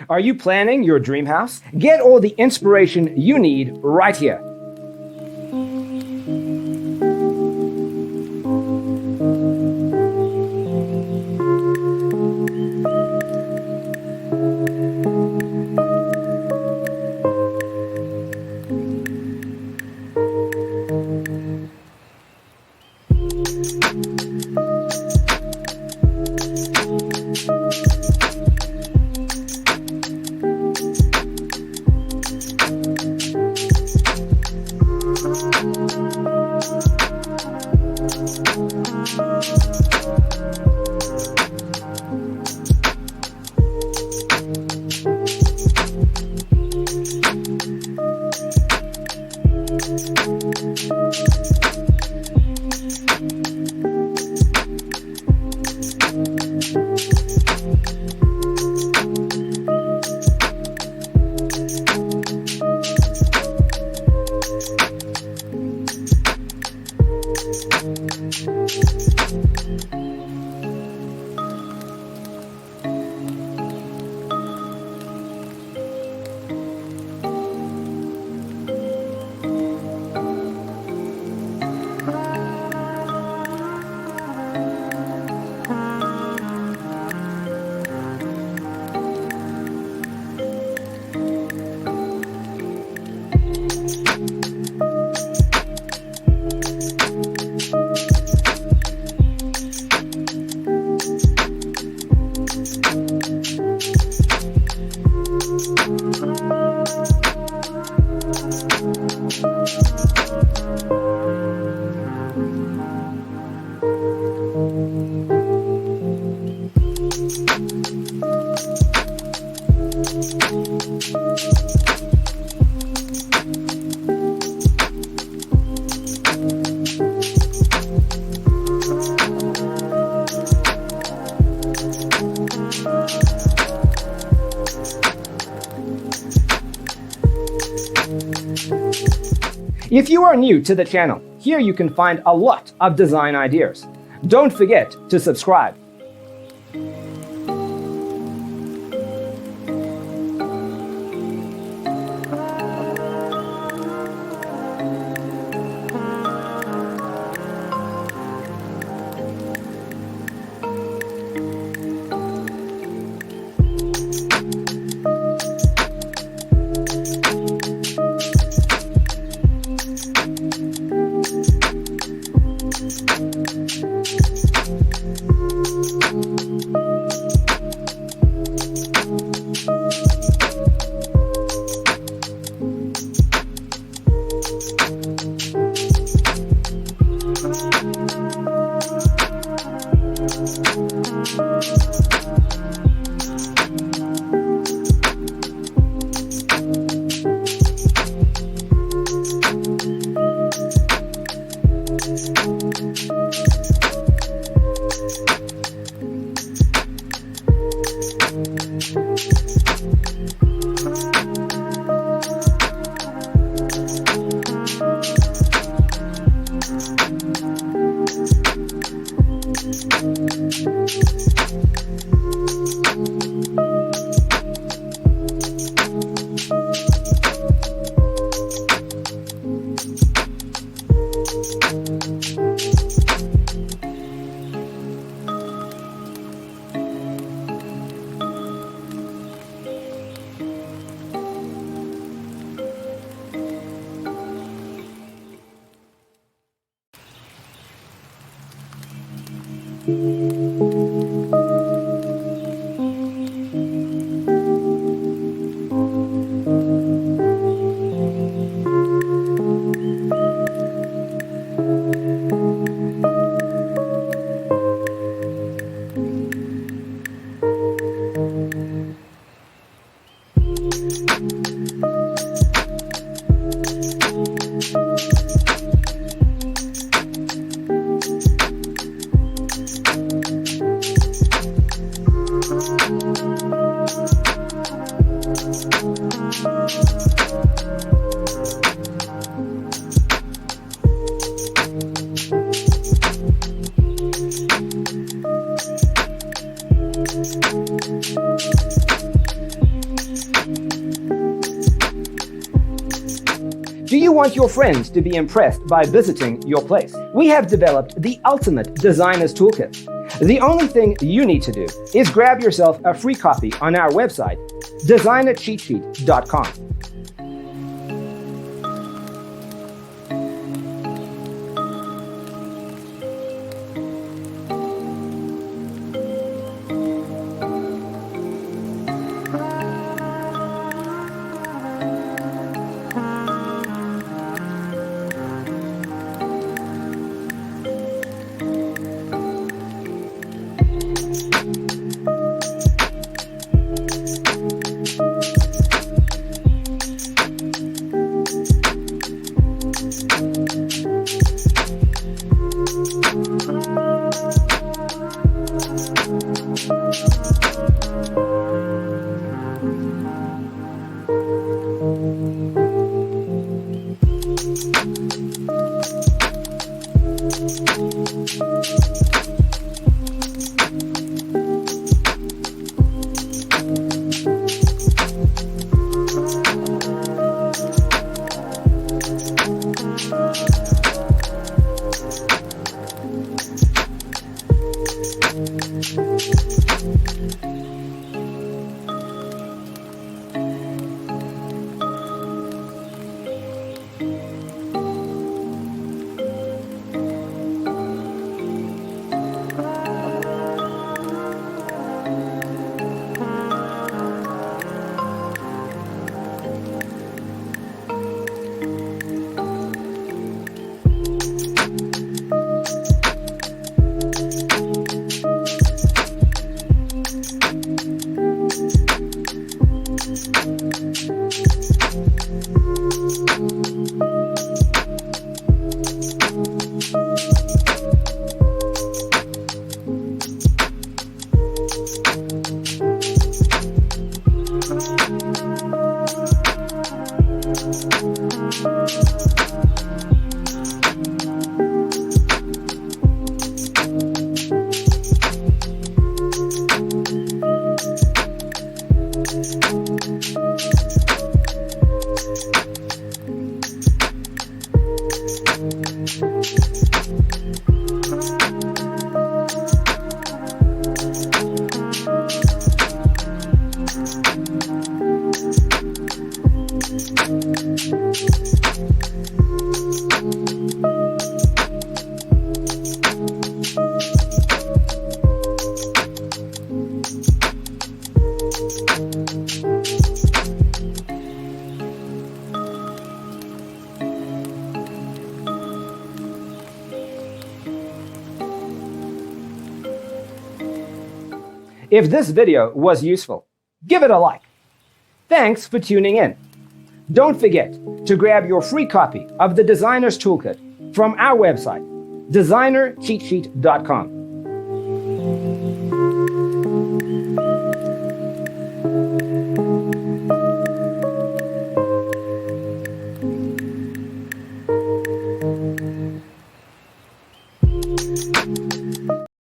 Are you planning your dream house? Get all the inspiration you need right here. If you are new to the channel, here you can find a lot of design ideas. Don't forget to subscribe. Do you want your friends to be impressed by visiting your place? We have developed the ultimate designer's toolkit. The only thing you need to do is grab yourself a free copy on our website, designercheatsheet.com. If this video was useful, give it a like. Thanks for tuning in. Don't forget to grab your free copy of the Designer's Toolkit from our website, designercheatsheet.com.